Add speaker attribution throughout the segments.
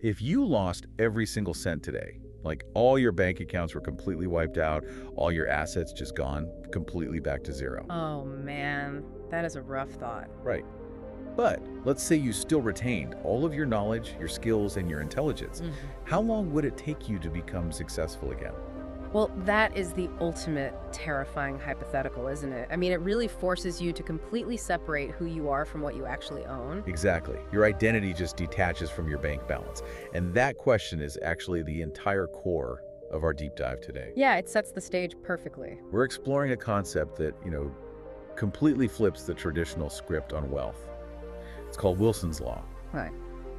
Speaker 1: If you lost every single cent today, like all your bank accounts were completely wiped out, all your assets just gone, completely back to zero.
Speaker 2: Oh man, that is a rough thought.
Speaker 1: Right. But let's say you still retained all of your knowledge, your skills, and your intelligence. How long would it take you to become successful again?
Speaker 2: Well, that is the ultimate terrifying hypothetical, isn't it? I mean, it really forces you to completely separate who you are from what you actually own.
Speaker 1: Exactly. Your identity just detaches from your bank balance. And that question is actually the entire core of our deep dive today.
Speaker 2: Yeah, it sets the stage perfectly.
Speaker 1: We're exploring a concept that, completely flips the traditional script on wealth. It's called Wilson's Law.
Speaker 2: Right.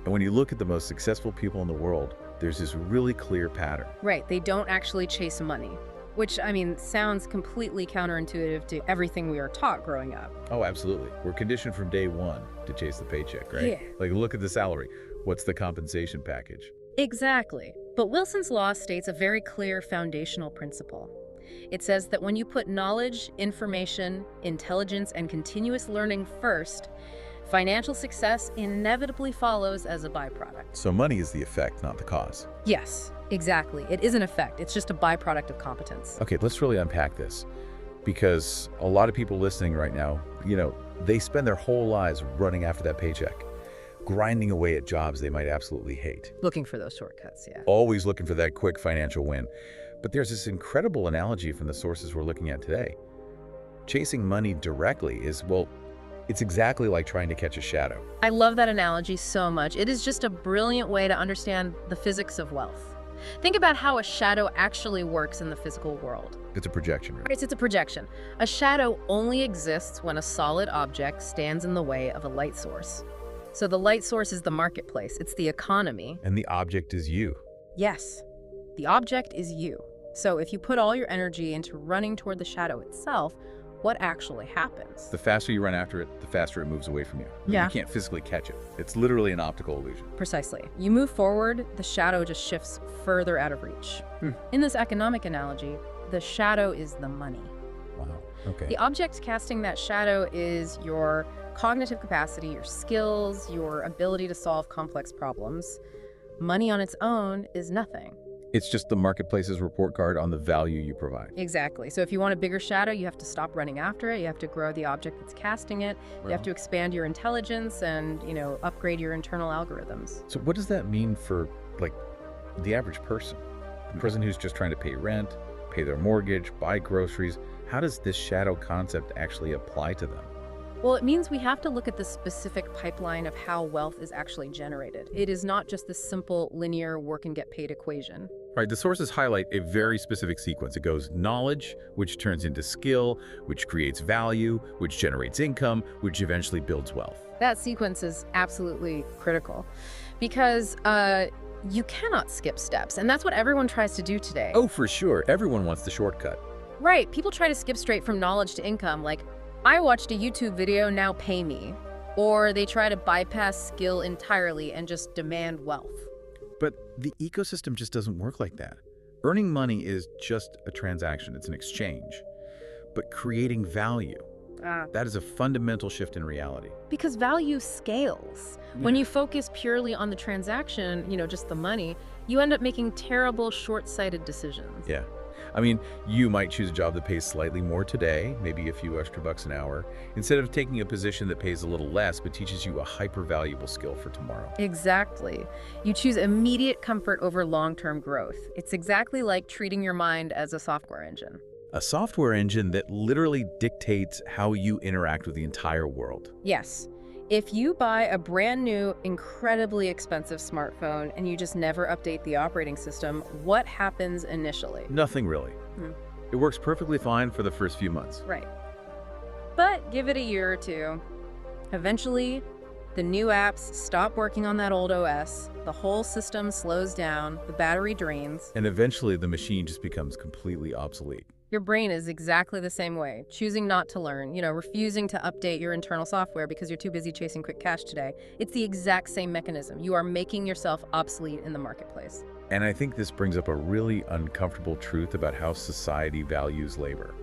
Speaker 1: And when you look at the most successful people in the world, there's this really clear pattern.
Speaker 2: Right, they don't actually chase money, which, I mean, sounds completely counterintuitive to everything we are taught growing up.
Speaker 1: Oh, absolutely. We're conditioned from day one to chase the paycheck, right?
Speaker 2: Yeah.
Speaker 1: Like, look at the salary. What's the compensation package?
Speaker 2: Exactly. But Wilson's Law states a very clear foundational principle. It says that when you put knowledge, information, intelligence, and continuous learning first, financial success inevitably follows as a byproduct.
Speaker 1: So money is the effect, not the cause.
Speaker 2: Yes, exactly. It is an effect. It's just a byproduct of competence.
Speaker 1: Okay, let's really unpack this. Because a lot of people listening right now, they spend their whole lives running after that paycheck, grinding away at jobs they might absolutely hate.
Speaker 2: Looking for those shortcuts, yeah.
Speaker 1: Always looking for that quick financial win. But there's this incredible analogy from the sources we're looking at today. Chasing money directly is, well, it's exactly like trying to catch a shadow.
Speaker 2: I love that analogy so much. It is just a brilliant way to understand the physics of wealth. Think about how a shadow actually works in the physical world.
Speaker 1: It's a projection, right?
Speaker 2: It's a projection. A shadow only exists when a solid object stands in the way of a light source. So the light source is the marketplace. It's the economy.
Speaker 1: And the object is you.
Speaker 2: Yes, the object is you. So if you put all your energy into running toward the shadow itself, what actually happens?
Speaker 1: The faster you run after it, the faster it moves away from you.
Speaker 2: Yeah.
Speaker 1: You can't physically catch it. It's literally an optical illusion.
Speaker 2: Precisely. You move forward, the shadow just shifts further out of reach. In this economic analogy, the shadow is the money.
Speaker 1: Wow. Okay.
Speaker 2: The object casting that shadow is your cognitive capacity, your skills, your ability to solve complex problems. Money on its own is nothing.
Speaker 1: It's just the marketplace's report card on the value you provide.
Speaker 2: Exactly. So if you want a bigger shadow, you have to stop running after it. You have to grow the object that's casting it. You have to expand your intelligence and, upgrade your internal algorithms.
Speaker 1: So what does that mean for, the average person? The person who's just trying to pay rent, pay their mortgage, buy groceries. How does this shadow concept actually apply to them?
Speaker 2: Well, it means we have to look at the specific pipeline of how wealth is actually generated. It is not just this simple, linear work and get paid equation.
Speaker 1: Right, the sources highlight a very specific sequence. It goes knowledge, which turns into skill, which creates value, which generates income, which eventually builds wealth.
Speaker 2: That sequence is absolutely critical because you cannot skip steps, and that's what everyone tries to do today.
Speaker 1: Oh, for sure. Everyone wants the shortcut.
Speaker 2: Right, people try to skip straight from knowledge to income, like, I watched a YouTube video, now pay me. Or they try to bypass skill entirely and just demand wealth.
Speaker 1: But the ecosystem just doesn't work like that. Earning money is just a transaction. It's an exchange. But creating value, that is a fundamental shift in reality.
Speaker 2: Because value scales. When you focus purely on the transaction, just the money, you end up making terrible, short-sighted decisions.
Speaker 1: Yeah. I mean, you might choose a job that pays slightly more today, maybe a few extra bucks an hour, instead of taking a position that pays a little less but teaches you a hyper-valuable skill for tomorrow.
Speaker 2: Exactly. You choose immediate comfort over long-term growth. It's exactly like treating your mind as a software engine.
Speaker 1: A software engine that literally dictates how you interact with the entire world.
Speaker 2: Yes. If you buy a brand new, incredibly expensive smartphone and you just never update the operating system, what happens initially?
Speaker 1: Nothing really. It works perfectly fine for the first few months.
Speaker 2: Right. But give it a year or two. Eventually, the new apps stop working on that old OS, the whole system slows down, the battery drains.
Speaker 1: And eventually the machine just becomes completely obsolete.
Speaker 2: Your brain is exactly the same way, choosing not to learn, refusing to update your internal software because you're too busy chasing quick cash today. It's the exact same mechanism. You are making yourself obsolete in the marketplace.
Speaker 1: And I think this brings up a really uncomfortable truth about how society values labor.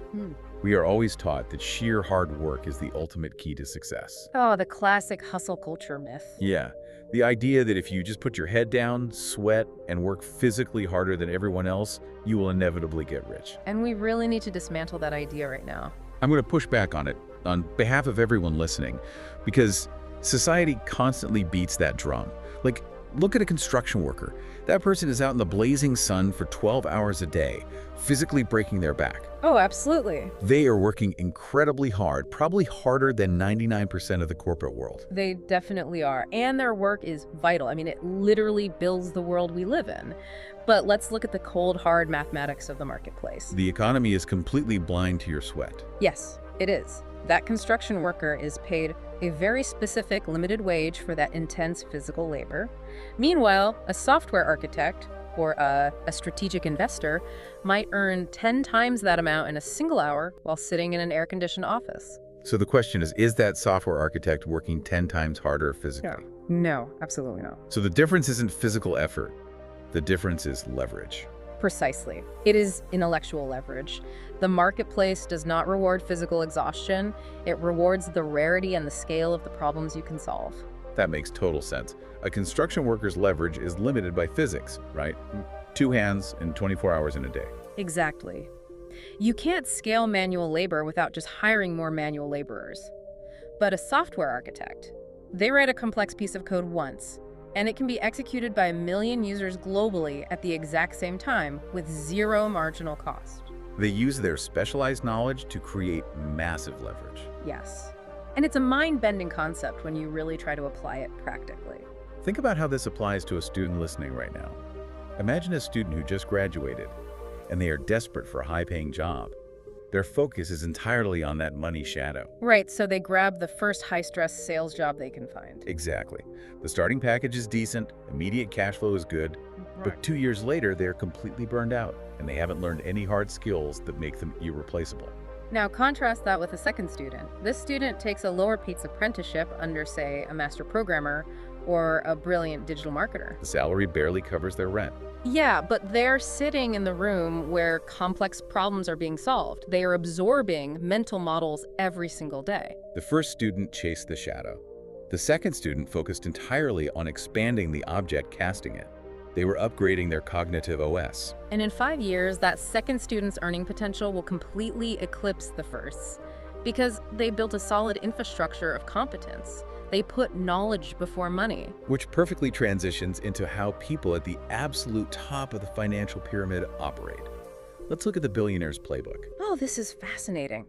Speaker 1: We are always taught that sheer hard work is the ultimate key to success.
Speaker 2: Oh, the classic hustle culture myth.
Speaker 1: Yeah, The idea that if you just put your head down, sweat, and work physically harder than everyone else, you will inevitably get rich.
Speaker 2: And we really need to dismantle that idea right now.
Speaker 1: I'm going to push back on it on behalf of everyone listening, because society constantly beats that drum. Like, look at a construction worker. That person is out in the blazing sun for 12 hours a day, physically breaking their back.
Speaker 2: Oh, absolutely.
Speaker 1: They are working incredibly hard, probably harder than 99% of the corporate world.
Speaker 2: They definitely are. And their work is vital. I mean, it literally builds the world we live in. But let's look at the cold, hard mathematics of the marketplace.
Speaker 1: The economy is completely blind to your sweat.
Speaker 2: Yes, it is. That construction worker is paid a very specific limited wage for that intense physical labor. Meanwhile, a software architect or a strategic investor might earn 10 times that amount in a single hour while sitting in an air-conditioned office.
Speaker 1: So the question is that software architect working 10 times harder physically?
Speaker 2: No, absolutely not.
Speaker 1: So the difference isn't physical effort. The difference is leverage.
Speaker 2: Precisely. It is intellectual leverage. The marketplace does not reward physical exhaustion. It rewards the rarity and the scale of the problems you can solve.
Speaker 1: That makes total sense. A construction worker's leverage is limited by physics, right? 2 hands and 24 hours in a day.
Speaker 2: Exactly. You can't scale manual labor without just hiring more manual laborers. But a software architect, they write a complex piece of code once, and it can be executed by 1 million users globally at the exact same time with zero marginal cost.
Speaker 1: They use their specialized knowledge to create massive leverage.
Speaker 2: Yes. And it's a mind-bending concept when you really try to apply it practically.
Speaker 1: Think about how this applies to a student listening right now. Imagine a student who just graduated, and they are desperate for a high-paying job. Their focus is entirely on that money shadow.
Speaker 2: Right, so they grab the first high-stress sales job they can find.
Speaker 1: Exactly. The starting package is decent, immediate cash flow is good, but 2 years later, they're completely burned out, and they haven't learned any hard skills that make them irreplaceable.
Speaker 2: Now contrast that with a second student. This student takes a lower-paid apprenticeship under, say, a master programmer or a brilliant digital marketer.
Speaker 1: The salary barely covers their rent.
Speaker 2: Yeah, but they're sitting in the room where complex problems are being solved. They are absorbing mental models every single day.
Speaker 1: The first student chased the shadow. The second student focused entirely on expanding the object, casting it. They were upgrading their cognitive OS.
Speaker 2: And in 5 years, that second student's earning potential will completely eclipse the first's because they built a solid infrastructure of competence. They put knowledge before money.
Speaker 1: Which perfectly transitions into how people at the absolute top of the financial pyramid operate. Let's look at the billionaire's playbook.
Speaker 2: Oh, this is fascinating.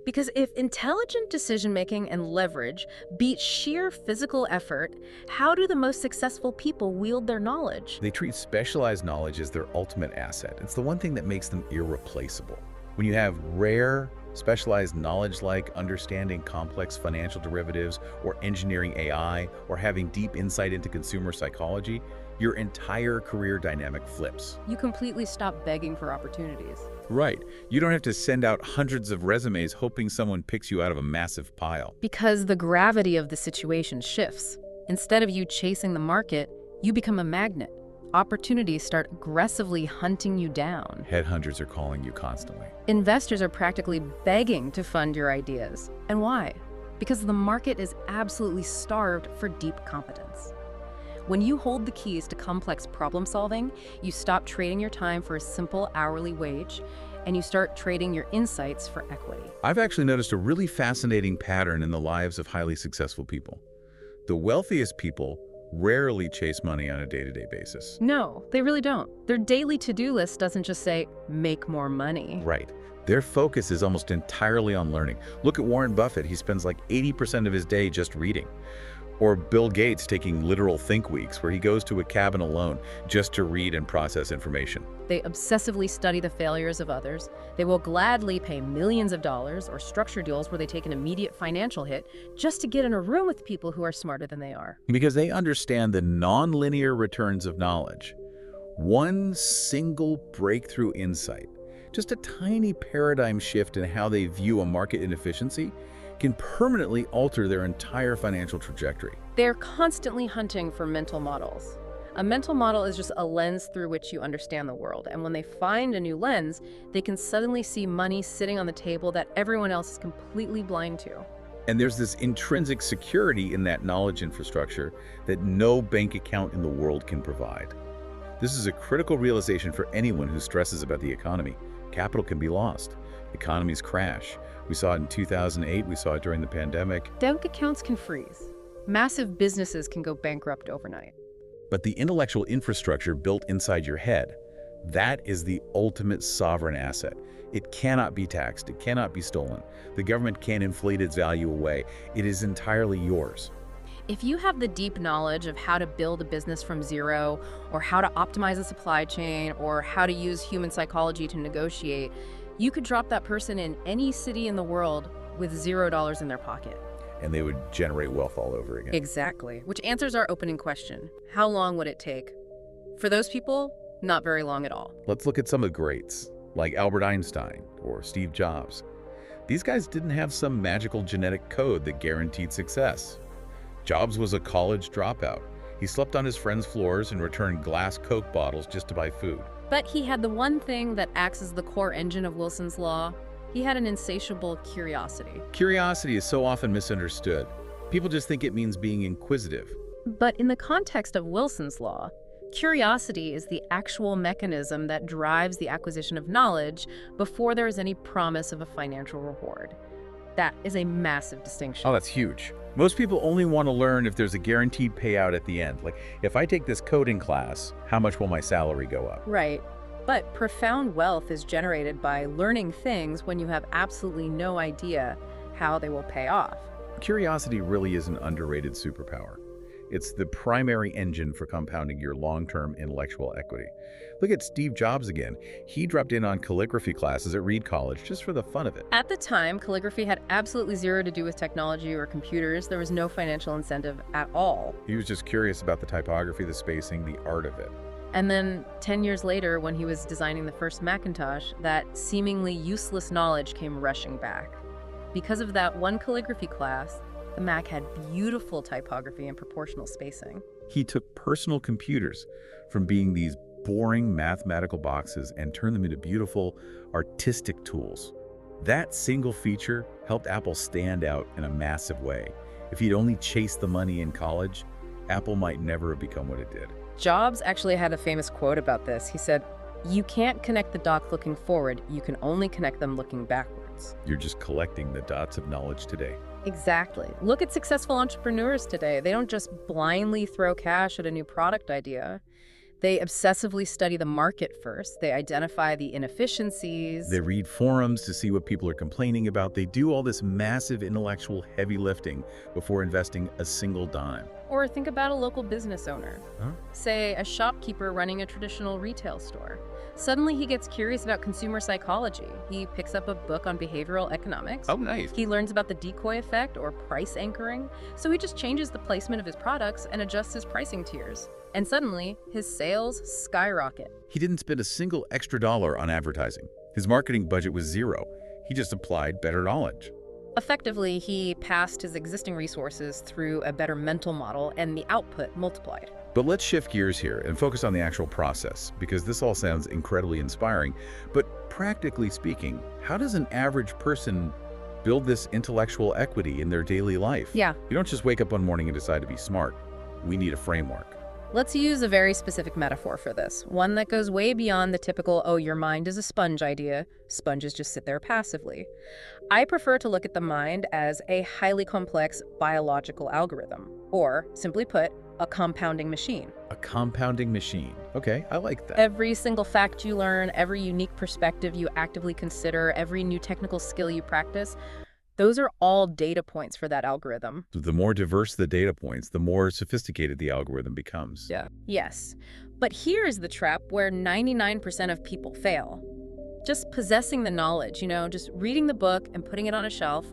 Speaker 2: Because if intelligent decision-making and leverage beat sheer physical effort, how do the most successful people wield their knowledge?
Speaker 1: They treat specialized knowledge as their ultimate asset. It's the one thing that makes them irreplaceable. When you have rare, specialized knowledge like understanding complex financial derivatives or engineering AI or having deep insight into consumer psychology, your entire career dynamic flips.
Speaker 2: You completely stop begging for opportunities.
Speaker 1: Right. You don't have to send out hundreds of resumes hoping someone picks you out of a massive pile.
Speaker 2: Because the gravity of the situation shifts. Instead of you chasing the market, you become a magnet. Opportunities start aggressively hunting you down.
Speaker 1: Headhunters are calling you constantly.
Speaker 2: Investors are practically begging to fund your ideas. And why? Because the market is absolutely starved for deep competence. When you hold the keys to complex problem solving, you stop trading your time for a simple hourly wage, and you start trading your insights for equity.
Speaker 1: I've actually noticed a really fascinating pattern in the lives of highly successful people. The wealthiest people rarely chase money on a day-to-day basis.
Speaker 2: No, they really don't. Their daily to-do list doesn't just say, make more money.
Speaker 1: Right. Their focus is almost entirely on learning. Look at Warren Buffett. He spends like 80% of his day just reading. Or Bill Gates taking literal think weeks where he goes to a cabin alone just to read and process information.
Speaker 2: They obsessively study the failures of others. They will gladly pay millions of dollars or structure deals where they take an immediate financial hit just to get in a room with people who are smarter than they are.
Speaker 1: Because they understand the non-linear returns of knowledge. One single breakthrough insight, just a tiny paradigm shift in how they view a market inefficiency, can permanently alter their entire financial trajectory.
Speaker 2: They're constantly hunting for mental models. A mental model is just a lens through which you understand the world, and when they find a new lens, they can suddenly see money sitting on the table that everyone else is completely blind to.
Speaker 1: And there's this intrinsic security in that knowledge infrastructure that no bank account in the world can provide. This is a critical realization for anyone who stresses about the economy. Capital can be lost. Economies crash. We saw it in 2008. We saw it during the pandemic.
Speaker 2: Bank accounts can freeze. Massive businesses can go bankrupt overnight.
Speaker 1: But the intellectual infrastructure built inside your head, that is the ultimate sovereign asset. It cannot be taxed. It cannot be stolen. The government can't inflate its value away. It is entirely yours.
Speaker 2: If you have the deep knowledge of how to build a business from zero, or how to optimize a supply chain, or how to use human psychology to negotiate, you could drop that person in any city in the world with $0 in their pocket.
Speaker 1: And they would generate wealth all over again.
Speaker 2: Exactly. Which answers our opening question. How long would it take? For those people, not very long at all.
Speaker 1: Let's look at some of the greats, like Albert Einstein or Steve Jobs. These guys didn't have some magical genetic code that guaranteed success. Jobs was a college dropout. He slept on his friends' floors and returned glass Coke bottles just to buy food.
Speaker 2: But he had the one thing that acts as the core engine of Wilson's Law. He had an insatiable curiosity.
Speaker 1: Curiosity is so often misunderstood. People just think it means being inquisitive.
Speaker 2: But in the context of Wilson's Law, curiosity is the actual mechanism that drives the acquisition of knowledge before there is any promise of a financial reward. That is a massive distinction.
Speaker 1: Oh, that's huge. Most people only want to learn if there's a guaranteed payout at the end. Like, if I take this coding class, how much will my salary go up?
Speaker 2: Right. But profound wealth is generated by learning things when you have absolutely no idea how they will pay off.
Speaker 1: Curiosity really is an underrated superpower. It's the primary engine for compounding your long-term intellectual equity. Look at Steve Jobs again. He dropped in on calligraphy classes at Reed College just for the fun of it.
Speaker 2: At the time, calligraphy had absolutely zero to do with technology or computers. There was no financial incentive at all.
Speaker 1: He was just curious about the typography, the spacing, the art of it.
Speaker 2: And then 10 years later, when he was designing the first Macintosh, that seemingly useless knowledge came rushing back. Because of that one calligraphy class, the Mac had beautiful typography and proportional spacing.
Speaker 1: He took personal computers from being these boring mathematical boxes and turned them into beautiful artistic tools. That single feature helped Apple stand out in a massive way. If he'd only chased the money in college, Apple might never have become what it did.
Speaker 2: Jobs actually had a famous quote about this. He said, "You can't connect the dots looking forward, you can only connect them looking backwards."
Speaker 1: You're just collecting the dots of knowledge today.
Speaker 2: Exactly. Look at successful entrepreneurs today. They don't just blindly throw cash at a new product idea. They obsessively study the market first. They identify the inefficiencies.
Speaker 1: They read forums to see what people are complaining about. They do all this massive intellectual heavy lifting before investing a single dime.
Speaker 2: Or think about a local business owner.
Speaker 1: Huh?
Speaker 2: Say a shopkeeper running a traditional retail store. Suddenly he gets curious about consumer psychology. He picks up a book on behavioral economics.
Speaker 1: Oh, nice.
Speaker 2: He learns about the decoy effect or price anchoring. So he just changes the placement of his products and adjusts his pricing tiers. And suddenly, his sales skyrocket.
Speaker 1: He didn't spend a single extra dollar on advertising. His marketing budget was zero. He just applied better knowledge.
Speaker 2: Effectively, he passed his existing resources through a better mental model, and the output multiplied.
Speaker 1: But let's shift gears here and focus on the actual process, because this all sounds incredibly inspiring. But practically speaking, how does an average person build this intellectual equity in their daily life?
Speaker 2: Yeah.
Speaker 1: You don't just wake up one morning and decide to be smart. We need a framework.
Speaker 2: Let's use a very specific metaphor for this, one that goes way beyond the typical, oh, your mind is a sponge idea. Sponges just sit there passively. I prefer to look at the mind as a highly complex biological algorithm, or, simply put, a compounding machine.
Speaker 1: A compounding machine. Okay, I like that.
Speaker 2: Every single fact you learn, every unique perspective you actively consider, every new technical skill you practice, those are all data points for that algorithm.
Speaker 1: The more diverse the data points, the more sophisticated the algorithm becomes.
Speaker 2: Yeah. Yes. But here is the trap where 99% of people fail. Just possessing the knowledge, just reading the book and putting it on a shelf,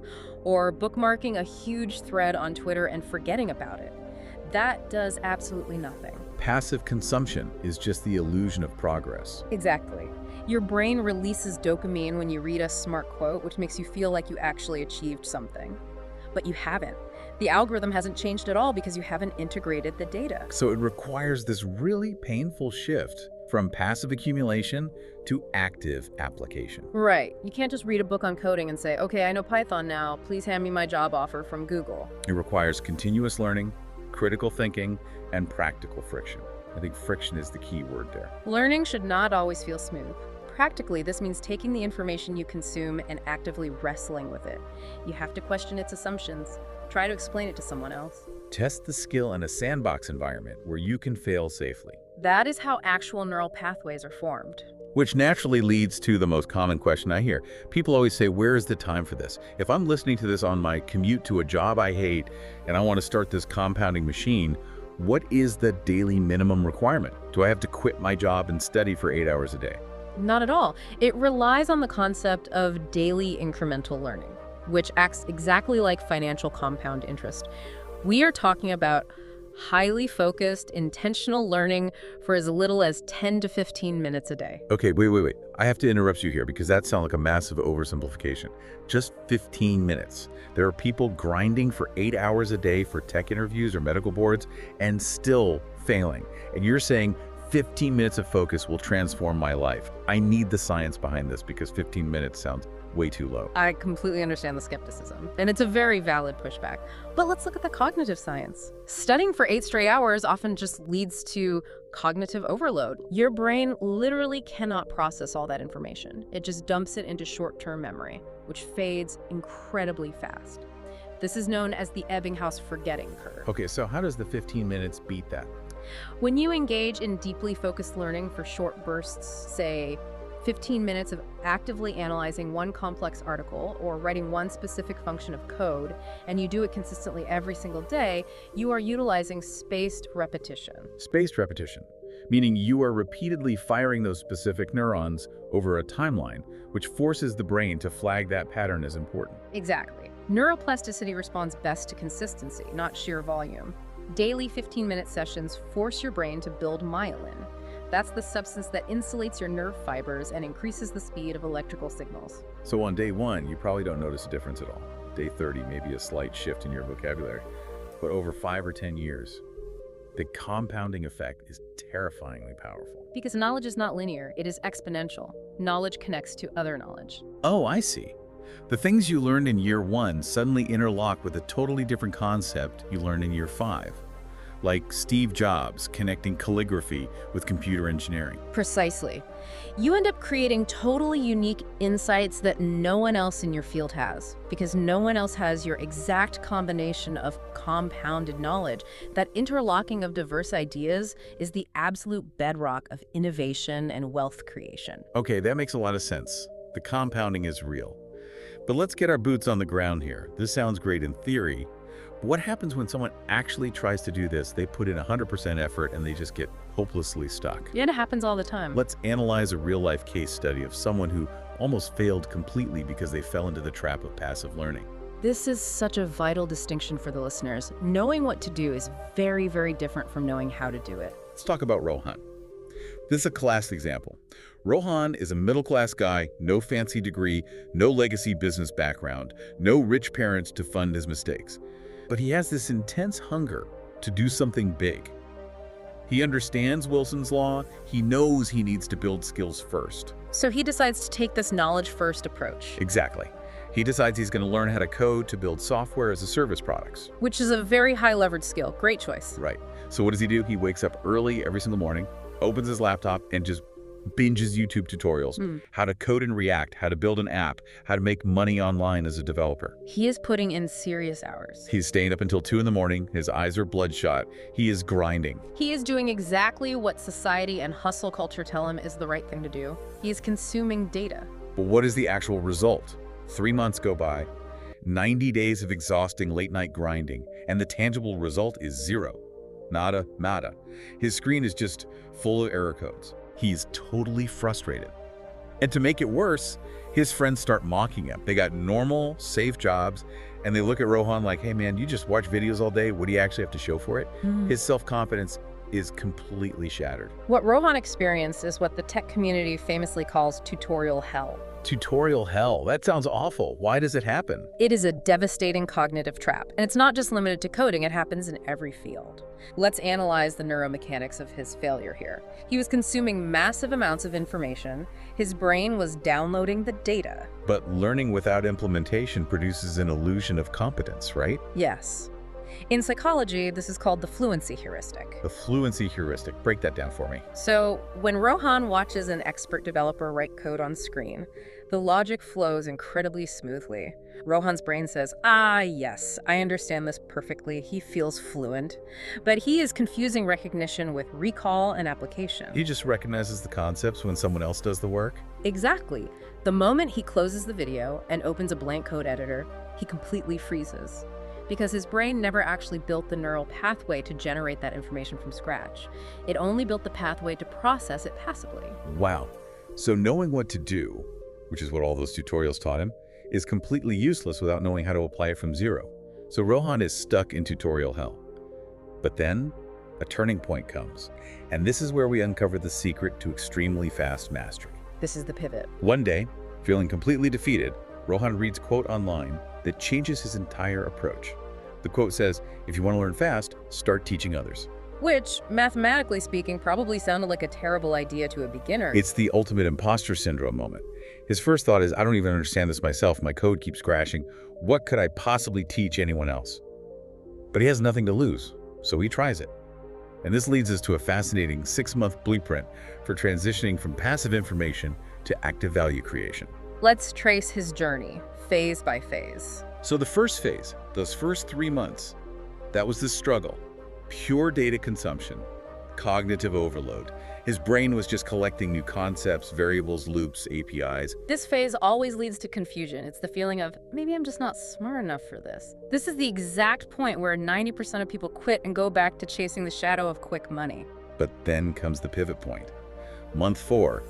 Speaker 2: or bookmarking a huge thread on Twitter and forgetting about it. That does absolutely nothing.
Speaker 1: Passive consumption is just the illusion of progress.
Speaker 2: Exactly. Your brain releases dopamine when you read a smart quote, which makes you feel like you actually achieved something. But you haven't. The algorithm hasn't changed at all because you haven't integrated the data.
Speaker 1: So it requires this really painful shift from passive accumulation to active application.
Speaker 2: Right. You can't just read a book on coding and say, okay, I know Python now, please hand me my job offer from Google.
Speaker 1: It requires continuous learning, critical thinking, and practical friction. I think friction is the key word there.
Speaker 2: Learning should not always feel smooth. Practically, this means taking the information you consume and actively wrestling with it. You have to question its assumptions. Try to explain it to someone else.
Speaker 1: Test the skill in a sandbox environment where you can fail safely.
Speaker 2: That is how actual neural pathways are formed.
Speaker 1: Which naturally leads to the most common question I hear. People always say, where is the time for this? If I'm listening to this on my commute to a job I hate and I want to start this compounding machine, what is the daily minimum requirement? Do I have to quit my job and study for 8 hours a day?
Speaker 2: Not at all. It relies on the concept of daily incremental learning, which acts exactly like financial compound interest. We are talking about highly focused, intentional learning for as little as 10 to 15 minutes a day.
Speaker 1: Okay, wait. I have to interrupt you here because that sounds like a massive oversimplification. Just 15 minutes. There are people grinding for 8 hours a day for tech interviews or medical boards and still failing. And you're saying 15 minutes of focus will transform my life. I need the science behind this because 15 minutes sounds way too low.
Speaker 2: I completely understand the skepticism, and it's a very valid pushback. But let's look at the cognitive science. Studying for 8 straight hours often just leads to cognitive overload. Your brain literally cannot process all that information. It just dumps it into short-term memory, which fades incredibly fast. This is known as the Ebbinghaus forgetting curve.
Speaker 1: Okay, so how does the 15 minutes beat that?
Speaker 2: When you engage in deeply focused learning for short bursts, say 15 minutes of actively analyzing one complex article or writing one specific function of code, and you do it consistently every single day, you are utilizing spaced repetition.
Speaker 1: Spaced repetition, meaning you are repeatedly firing those specific neurons over a timeline, which forces the brain to flag that pattern as important.
Speaker 2: Exactly. Neuroplasticity responds best to consistency, not sheer volume. Daily 15-minute sessions force your brain to build myelin. That's the substance that insulates your nerve fibers and increases the speed of electrical signals.
Speaker 1: So on day 1, you probably don't notice a difference at all. Day 30, maybe a slight shift in your vocabulary. But over 5 or 10 years, the compounding effect is terrifyingly powerful.
Speaker 2: Because knowledge is not linear, it is exponential. Knowledge connects to other knowledge.
Speaker 1: Oh, I see. The things you learned in year 1 suddenly interlock with a totally different concept you learned in year 5. Like Steve Jobs connecting calligraphy with computer engineering.
Speaker 2: Precisely. You end up creating totally unique insights that no one else in your field has, because no one else has your exact combination of compounded knowledge. That interlocking of diverse ideas is the absolute bedrock of innovation and wealth creation.
Speaker 1: Okay, that makes a lot of sense. The compounding is real. But let's get our boots on the ground here. This sounds great in theory. What happens when someone actually tries to do this? They put in 100% effort and they just get hopelessly stuck.
Speaker 2: Yeah, it happens all the time.
Speaker 1: Let's analyze a real-life case study of someone who almost failed completely because they fell into the trap of passive learning.
Speaker 2: This is such a vital distinction for the listeners. Knowing what to do is very, very different from knowing how to do it.
Speaker 1: Let's talk about Rohan. This is a classic example. Rohan is a middle-class guy, no fancy degree, no legacy business background, no rich parents to fund his mistakes. But he has this intense hunger to do something big. He understands Wilson's law. He knows he needs to build skills first.
Speaker 2: So he decides to take this knowledge-first approach.
Speaker 1: Exactly. He decides he's going to learn how to code to build software as a service products.
Speaker 2: Which is a very high-leveraged skill. Great choice.
Speaker 1: Right. So what does he do? He wakes up early every single morning, opens his laptop, and just binges YouTube tutorials, how to code in React, how to build an app, how to make money online as a developer.
Speaker 2: He is putting in serious hours.
Speaker 1: He's staying up until 2 in the morning. His eyes are bloodshot. He is grinding.
Speaker 2: He is doing exactly what society and hustle culture tell him is the right thing to do. He is consuming data.
Speaker 1: But what is the actual result? 3 months go by, 90 days of exhausting late-night grinding, and the tangible result is 0. Nada, nada. His screen is just full of error codes. He's totally frustrated. And to make it worse, his friends start mocking him. They got normal, safe jobs, and they look at Rohan like, hey man, you just watch videos all day. What do you actually have to show for it? His self-confidence is completely shattered.
Speaker 2: What Rohan experienced is what the tech community famously calls tutorial hell.
Speaker 1: Tutorial hell, that sounds awful. Why does it happen?
Speaker 2: It is a devastating cognitive trap, and it's not just limited to coding, it happens in every field. Let's analyze the neuromechanics of his failure here. He was consuming massive amounts of information, his brain was downloading the data.
Speaker 1: But learning without implementation produces an illusion of competence, right?
Speaker 2: Yes. In psychology, this is called the fluency heuristic.
Speaker 1: The fluency heuristic. Break that down for me.
Speaker 2: So, when Rohan watches an expert developer write code on screen, the logic flows incredibly smoothly. Rohan's brain says, yes, I understand this perfectly. He feels fluent. But he is confusing recognition with recall and application.
Speaker 1: He just recognizes the concepts when someone else does the work?
Speaker 2: Exactly. The moment he closes the video and opens a blank code editor, he completely freezes. Because his brain never actually built the neural pathway to generate that information from scratch. It only built the pathway to process it passively.
Speaker 1: Wow. So knowing what to do, which is what all those tutorials taught him, is completely useless without knowing how to apply it from zero. So Rohan is stuck in tutorial hell. But then, a turning point comes. And this is where we uncover the secret to extremely fast mastery.
Speaker 2: This is the pivot.
Speaker 1: One day, feeling completely defeated, Rohan reads a quote online that changes his entire approach. The quote says, if you want to learn fast, start teaching others.
Speaker 2: Which, mathematically speaking, probably sounded like a terrible idea to a beginner.
Speaker 1: It's the ultimate imposter syndrome moment. His first thought is, I don't even understand this myself. My code keeps crashing. What could I possibly teach anyone else? But he has nothing to lose, so he tries it. And this leads us to a fascinating 6-month blueprint for transitioning from passive information to active value creation.
Speaker 2: Let's trace his journey, phase by phase.
Speaker 1: So the first phase, those first 3 months, that was the struggle. Pure data consumption, cognitive overload. His brain was just collecting new concepts, variables, loops, APIs.
Speaker 2: This phase always leads to confusion. It's the feeling of, maybe I'm just not smart enough for this. This is the exact point where 90% of people quit and go back to chasing the shadow of quick money.
Speaker 1: But then comes the pivot point. Month 4.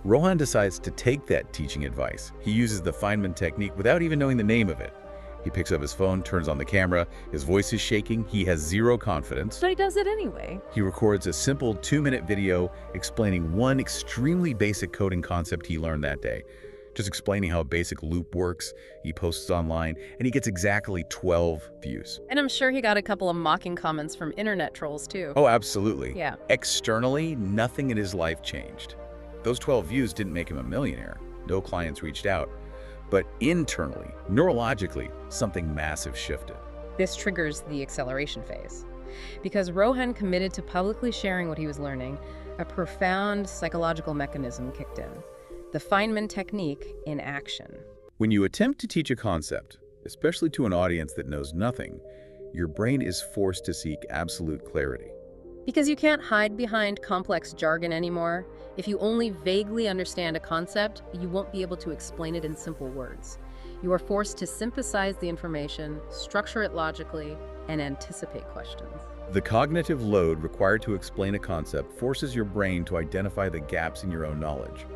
Speaker 1: Rohan decides to take that teaching advice. He uses the Feynman technique without even knowing the name of it. He picks up his phone, turns on the camera, his voice is shaking, he has zero confidence.
Speaker 2: But he does it anyway.
Speaker 1: He records a simple 2-minute video explaining one extremely basic coding concept he learned that day. Just explaining how a basic loop works. He posts online, and he gets exactly 12 views.
Speaker 2: And I'm sure he got a couple of mocking comments from internet trolls too.
Speaker 1: Oh, absolutely.
Speaker 2: Yeah.
Speaker 1: Externally, nothing in his life changed. Those 12 views didn't make him a millionaire. No clients reached out. But internally, neurologically, something massive shifted.
Speaker 2: This triggers the acceleration phase. Because Rohan committed to publicly sharing what he was learning, a profound psychological mechanism kicked in. The Feynman technique in action.
Speaker 1: When you attempt to teach a concept, especially to an audience that knows nothing, your brain is forced to seek absolute clarity.
Speaker 2: Because you can't hide behind complex jargon anymore. If you only vaguely understand a concept, you won't be able to explain it in simple words. You are forced to synthesize the information, structure it logically, and anticipate questions.
Speaker 1: The cognitive load required to explain a concept forces your brain to identify the gaps in your own knowledge.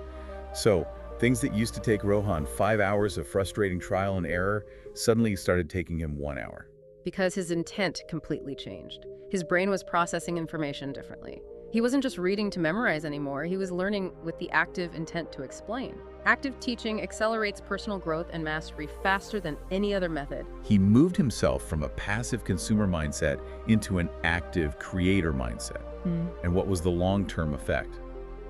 Speaker 1: So, things that used to take Rohan 5 hours of frustrating trial and error suddenly started taking him 1 hour.
Speaker 2: Because his intent completely changed. His brain was processing information differently. He wasn't just reading to memorize anymore, he was learning with the active intent to explain. Active teaching accelerates personal growth and mastery faster than any other method.
Speaker 1: He moved himself from a passive consumer mindset into an active creator mindset. And what was the long-term effect?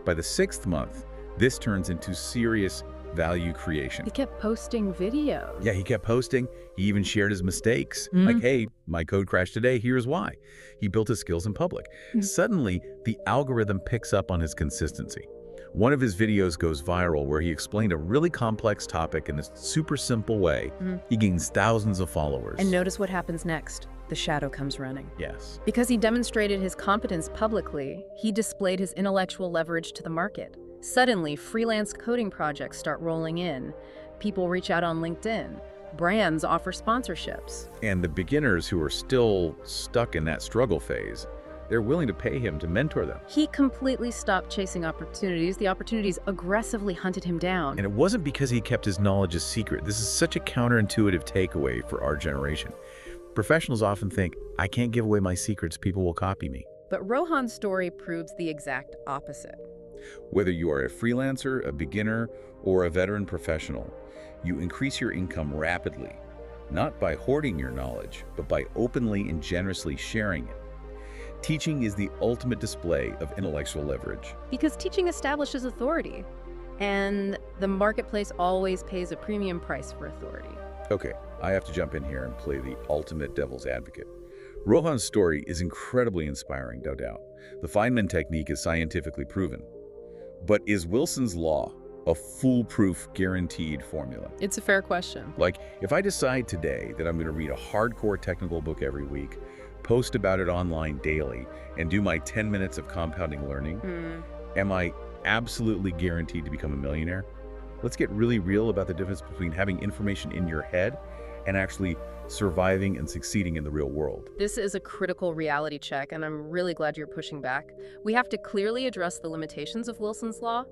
Speaker 1: By the 6th month, this turns into serious value creation.
Speaker 2: He kept posting videos.
Speaker 1: Yeah, he kept posting. He even shared his mistakes. Like, hey, my code crashed today, here's why. He built his skills in public. Suddenly, the algorithm picks up on his consistency. One of his videos goes viral where he explained a really complex topic in a super simple way. He gains thousands of followers.
Speaker 2: And notice what happens next. The shadow comes running.
Speaker 1: Yes.
Speaker 2: Because he demonstrated his competence publicly, he displayed his intellectual leverage to the market. Suddenly, freelance coding projects start rolling in. People reach out on LinkedIn. Brands offer sponsorships.
Speaker 1: And the beginners who are still stuck in that struggle phase, they're willing to pay him to mentor them.
Speaker 2: He completely stopped chasing opportunities. The opportunities aggressively hunted him down.
Speaker 1: And it wasn't because he kept his knowledge a secret. This is such a counterintuitive takeaway for our generation. Professionals often think, I can't give away my secrets, people will copy me.
Speaker 2: But Rohan's story proves the exact opposite.
Speaker 1: Whether you are a freelancer, a beginner, or a veteran professional, you increase your income rapidly, not by hoarding your knowledge, but by openly and generously sharing it. Teaching is the ultimate display of intellectual leverage.
Speaker 2: Because teaching establishes authority, and the marketplace always pays a premium price for authority.
Speaker 1: Okay, I have to jump in here and play the ultimate devil's advocate. Rohan's story is incredibly inspiring, no doubt. The Feynman technique is scientifically proven. But is Wilson's law a foolproof, guaranteed formula?
Speaker 2: It's a fair question.
Speaker 1: Like, if I decide today that I'm going to read a hardcore technical book every week, post about it online daily, and do my 10 minutes of compounding learning, am I absolutely guaranteed to become a millionaire? Let's get really real about the difference between having information in your head and actually surviving and succeeding in the real world.
Speaker 2: This is a critical reality check, and I'm really glad you're pushing back. We have to clearly address the limitations of Wilson's law.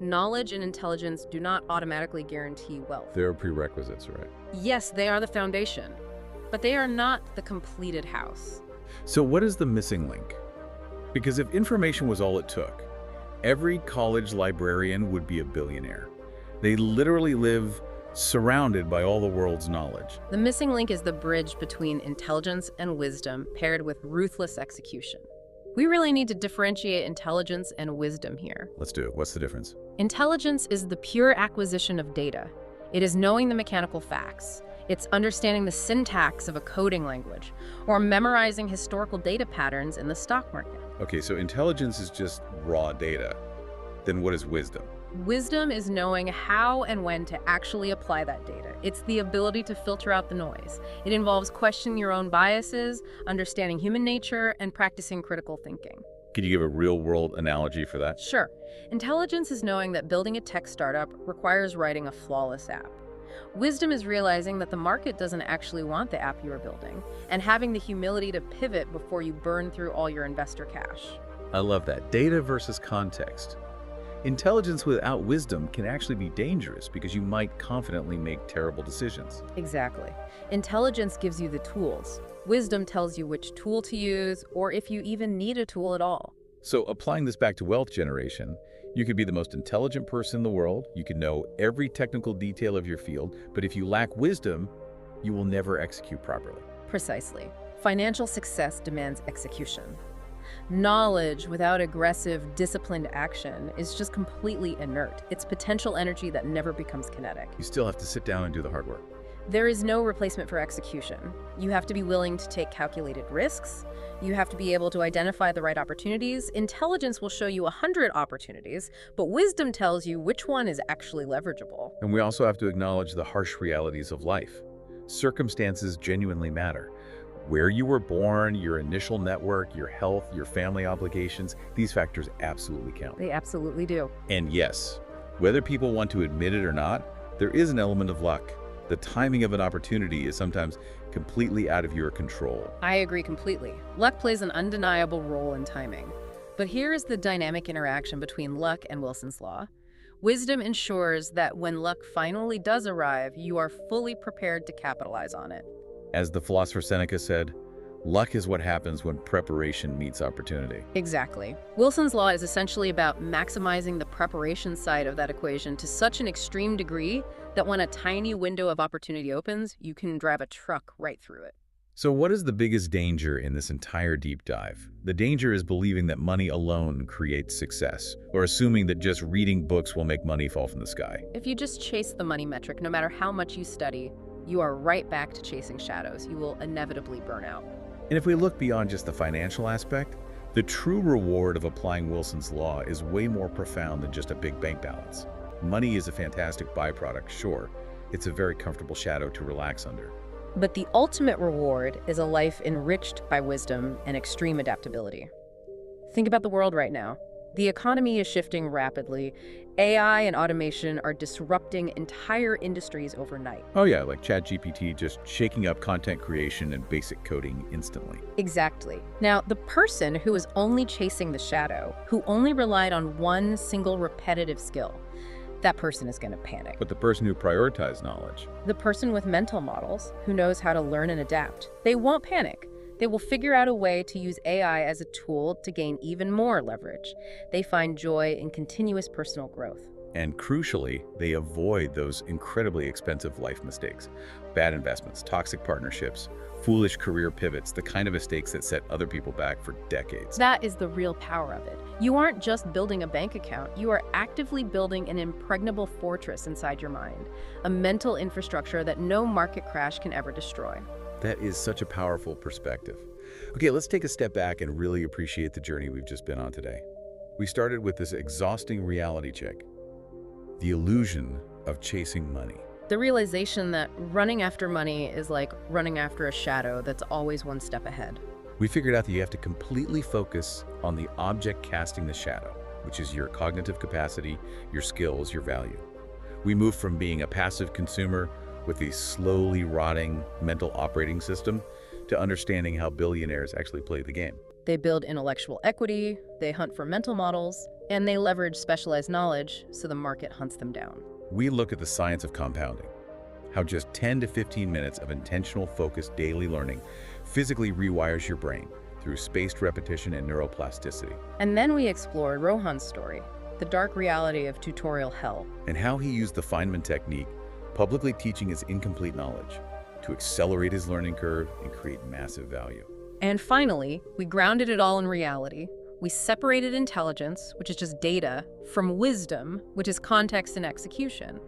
Speaker 2: Knowledge and intelligence do not automatically guarantee wealth.
Speaker 1: They're prerequisites, right?
Speaker 2: Yes, they are the foundation, but they are not the completed house.
Speaker 1: So what is the missing link? Because if information was all it took, every college librarian would be a billionaire. They literally live surrounded by all the world's knowledge.
Speaker 2: The missing link is the bridge between intelligence and wisdom paired with ruthless execution. We really need to differentiate intelligence and wisdom here.
Speaker 1: Let's do it. What's the difference?
Speaker 2: Intelligence is the pure acquisition of data. It is knowing the mechanical facts. It's understanding the syntax of a coding language or memorizing historical data patterns in the stock market.
Speaker 1: Okay, so intelligence is just raw data. Then what is wisdom?
Speaker 2: Wisdom is knowing how and when to actually apply that data. It's the ability to filter out the noise. It involves questioning your own biases, understanding human nature, and practicing critical thinking.
Speaker 1: Could you give a real-world analogy for that?
Speaker 2: Sure. Intelligence is knowing that building a tech startup requires writing a flawless app. Wisdom is realizing that the market doesn't actually want the app you are building, and having the humility to pivot before you burn through all your investor cash.
Speaker 1: I love that. Data versus context. Intelligence without wisdom can actually be dangerous because you might confidently make terrible decisions.
Speaker 2: Exactly. Intelligence gives you the tools. Wisdom tells you which tool to use, or if you even need a tool at all.
Speaker 1: So applying this back to wealth generation, you could be the most intelligent person in the world, you could know every technical detail of your field, but if you lack wisdom, you will never execute properly.
Speaker 2: Precisely. Financial success demands execution. Knowledge without aggressive, disciplined action is just completely inert. It's potential energy that never becomes kinetic.
Speaker 1: You still have to sit down and do the hard work.
Speaker 2: There is no replacement for execution. You have to be willing to take calculated risks. You have to be able to identify the right opportunities. Intelligence will show you 100 opportunities, but wisdom tells you which one is actually leverageable.
Speaker 1: And we also have to acknowledge the harsh realities of life. Circumstances genuinely matter. Where you were born, your initial network, your health, your family obligations, these factors absolutely count.
Speaker 2: They absolutely do.
Speaker 1: And yes, whether people want to admit it or not, there is an element of luck. The timing of an opportunity is sometimes completely out of your control.
Speaker 2: I agree completely. Luck plays an undeniable role in timing. But here is the dynamic interaction between luck and Wilson's law. Wisdom ensures that when luck finally does arrive, you are fully prepared to capitalize on it.
Speaker 1: As the philosopher Seneca said, luck is what happens when preparation meets opportunity.
Speaker 2: Exactly. Wilson's law is essentially about maximizing the preparation side of that equation to such an extreme degree that when a tiny window of opportunity opens, you can drive a truck right through it.
Speaker 1: So what is the biggest danger in this entire deep dive? The danger is believing that money alone creates success, or assuming that just reading books will make money fall from the sky.
Speaker 2: If you just chase the money metric, no matter how much you study, you are right back to chasing shadows. You will inevitably burn out.
Speaker 1: And if we look beyond just the financial aspect, the true reward of applying Wilson's law is way more profound than just a big bank balance. Money is a fantastic byproduct, sure. It's a very comfortable shadow to relax under.
Speaker 2: But the ultimate reward is a life enriched by wisdom and extreme adaptability. Think about the world right now. The economy is shifting rapidly. AI and automation are disrupting entire industries overnight.
Speaker 1: Oh yeah, like ChatGPT just shaking up content creation and basic coding instantly.
Speaker 2: Exactly. Now, the person who is only chasing the shadow, who only relied on one single repetitive skill, that person is going to panic.
Speaker 1: But the person who prioritized knowledge,
Speaker 2: The person with mental models, who knows how to learn and adapt, they won't panic. They will figure out a way to use AI as a tool to gain even more leverage. They find joy in continuous personal growth.
Speaker 1: And crucially, they avoid those incredibly expensive life mistakes. Bad investments, toxic partnerships, foolish career pivots, the kind of mistakes that set other people back for decades.
Speaker 2: That is the real power of it. You aren't just building a bank account, you are actively building an impregnable fortress inside your mind, a mental infrastructure that no market crash can ever destroy.
Speaker 1: That is such a powerful perspective. Okay, let's take a step back and really appreciate the journey we've just been on today. We started with this exhausting reality check, the illusion of chasing money.
Speaker 2: The realization that running after money is like running after a shadow that's always one step ahead.
Speaker 1: We figured out that you have to completely focus on the object casting the shadow, which is your cognitive capacity, your skills, your value. We moved from being a passive consumer with a slowly rotting mental operating system to understanding how billionaires actually play the game.
Speaker 2: They build intellectual equity, they hunt for mental models, and they leverage specialized knowledge so the market hunts them down.
Speaker 1: We look at the science of compounding, how just 10 to 15 minutes of intentional, focused daily learning physically rewires your brain through spaced repetition and neuroplasticity.
Speaker 2: And then we explored Rohan's story, the dark reality of tutorial hell.
Speaker 1: And how he used the Feynman technique, publicly teaching his incomplete knowledge, to accelerate his learning curve and create massive value.
Speaker 2: And finally, we grounded it all in reality. We separated intelligence, which is just data, from wisdom, which is context and execution.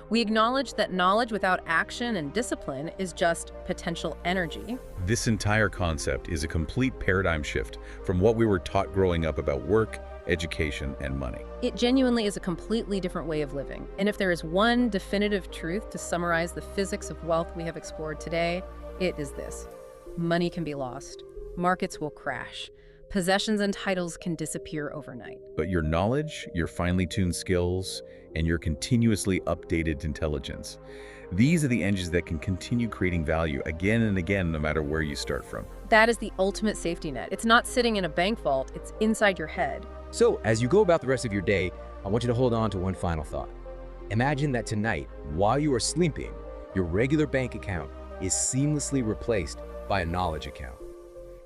Speaker 2: We acknowledged that knowledge without action and discipline is just potential energy.
Speaker 1: This entire concept is a complete paradigm shift from what we were taught growing up about work, education, and money.
Speaker 2: It genuinely is a completely different way of living. And if there is one definitive truth to summarize the physics of wealth we have explored today, it is this: money can be lost, markets will crash, possessions and titles can disappear overnight.
Speaker 1: But your knowledge, your finely tuned skills, and your continuously updated intelligence, these are the engines that can continue creating value again and again, no matter where you start from.
Speaker 2: That is the ultimate safety net. It's not sitting in a bank vault, it's inside your head.
Speaker 3: So, as you go about the rest of your day, I want you to hold on to one final thought. Imagine that tonight, while you are sleeping, your regular bank account is seamlessly replaced by a knowledge account.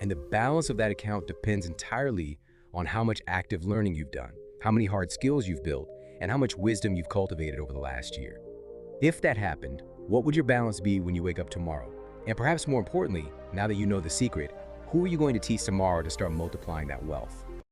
Speaker 3: And the balance of that account depends entirely on how much active learning you've done, how many hard skills you've built, and how much wisdom you've cultivated over the last year. If that happened, what would your balance be when you wake up tomorrow? And perhaps more importantly, now that you know the secret, who are you going to teach tomorrow to start multiplying that wealth?